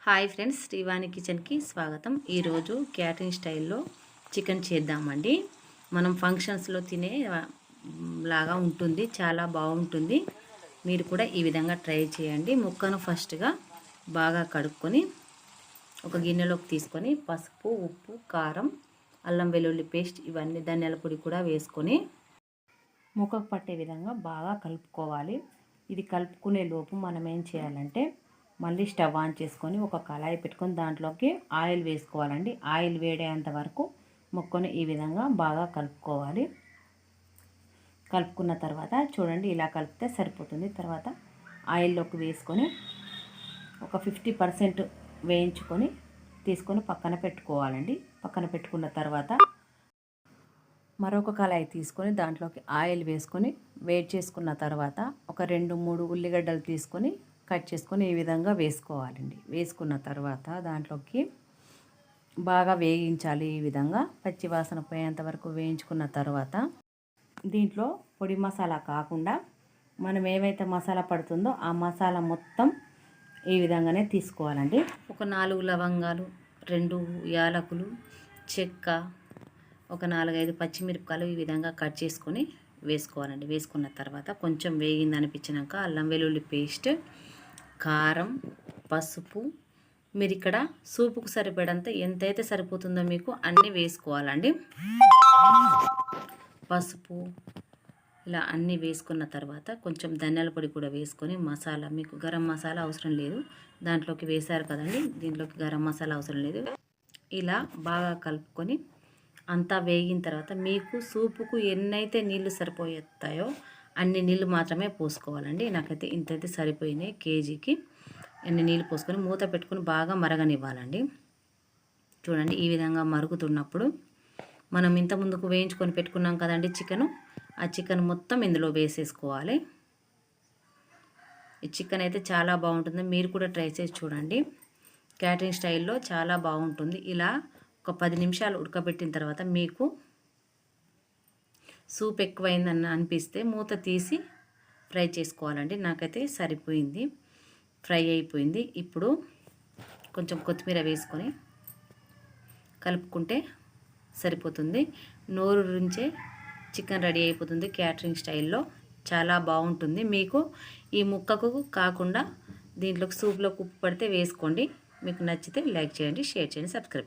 Hi friends, Srivani కిచెన్కి స్వాగతం. ఈరోజు క్యాటరింగ్ స్టైల్లో చికెన్ చేద్దామండి. మనం ఫంక్షన్స్లో తినే లాగా ఉంటుంది, చాలా బాగుంటుంది. మీరు కూడా ఈ విధంగా ట్రై చేయండి. ముక్కను ఫస్ట్గా బాగా కడుక్కొని ఒక గిన్నెలోకి తీసుకొని పసుపు, ఉప్పు, కారం, అల్లం వెల్లుల్లి పేస్ట్, ఇవన్నీ ధనియాల పొడి కూడా వేసుకొని ముక్కకు పట్టే విధంగా బాగా కలుపుకోవాలి. ఇది కలుపుకునే లోపు మనం ఏం చేయాలంటే మళ్ళీ స్టవ్ ఆన్ చేసుకొని ఒక కళాయి పెట్టుకొని దాంట్లోకి ఆయిల్ వేసుకోవాలండి. ఆయిల్ వేడేంత వరకు ముక్కను ఈ విధంగా బాగా కలుపుకోవాలి. కలుపుకున్న తర్వాత చూడండి, ఇలా కలిపితే సరిపోతుంది. తర్వాత ఆయిల్లోకి వేసుకొని ఒక 50% వేయించుకొని తీసుకొని పక్కన పెట్టుకోవాలండి. పక్కన పెట్టుకున్న తర్వాత మరొక కళాయి తీసుకొని దాంట్లోకి ఆయిల్ వేసుకొని వేడి చేసుకున్న తర్వాత ఒక 2-3 ఉల్లిగడ్డలు తీసుకొని కట్ చేసుకొని ఈ విధంగా వేసుకోవాలండి. వేసుకున్న తర్వాత దాంట్లోకి బాగా వేయించాలి. ఈ విధంగా పచ్చి వాసన పోయేంత వరకు వేయించుకున్న తర్వాత దీంట్లో పొడి మసాలా కాకుండా మనం ఏవైతే మసాలా పడుతుందో ఆ మసాలా మొత్తం ఈ విధంగానే తీసుకోవాలండి. ఒక 4 లవంగాలు, 2 యాలకులు, చెక్క, ఒక 4-5 పచ్చిమిరపకాయలు ఈ విధంగా కట్ చేసుకొని వేసుకోవాలండి. వేసుకున్న తర్వాత కొంచెం వేగింది అనిపించినాక అల్లం వెల్లుల్లి పేస్ట్, కారం, పసుపు, మీరు ఇక్కడ సూపుకు సరిపడంత ఎంతైతే సరిపోతుందో మీకు అన్నీ వేసుకోవాలండి. పసుపు ఇలా అన్నీ వేసుకున్న తర్వాత కొంచెం ధనియాల పొడి కూడా వేసుకొని మసాలా, మీకు గరం మసాలా అవసరం లేదు, దాంట్లోకి వేశారు కదండి, దీంట్లోకి గరం మసాలా అవసరం లేదు. ఇలా బాగా కలుపుకొని అంతా వేగిన తర్వాత మీకు సూపుకు ఎన్నైతే నీళ్లు సరిపోతాయో అన్ని నీళ్ళు మాత్రమే పోసుకోవాలండి. నాకైతే ఇంతైతే సరిపోయినాయి. కేజీకి ఎన్ని నీళ్ళు పోసుకొని మూత పెట్టుకొని బాగా మరగనివ్వాలండి. చూడండి, ఈ విధంగా మరుగుతున్నప్పుడు మనం ఇంత ముందుకు వేయించుకొని పెట్టుకున్నాం కదండి చికెను, ఆ చికెన్ మొత్తం ఇందులో వేసేసుకోవాలి. ఈ చికెన్ అయితే చాలా బాగుంటుంది, మీరు కూడా ట్రై చేసి చూడండి. క్యాటరింగ్ స్టైల్లో చాలా బాగుంటుంది. ఇలా ఒక 10 నిమిషాలు ఉడకబెట్టిన తర్వాత మీకు సూప్ ఎక్కువైందని అనిపిస్తే మూత తీసి ఫ్రై చేసుకోవాలండి. నాకైతే సరిపోయింది, ఫ్రై అయిపోయింది. ఇప్పుడు కొంచెం కొత్తిమీర వేసుకొని కలుపుకుంటే సరిపోతుంది. నోరు రుంచే చికెన్ రెడీ అయిపోతుంది క్యాటరింగ్ స్టైల్లో. చాలా బాగుంటుంది. మీకు ఈ ముక్కకు కాకుండా దీంట్లోకి సూప్లోకి ఉప్పు పడితే వేసుకోండి. మీకు నచ్చితే లైక్ చేయండి, షేర్ చేయండి, సబ్స్క్రైబ్.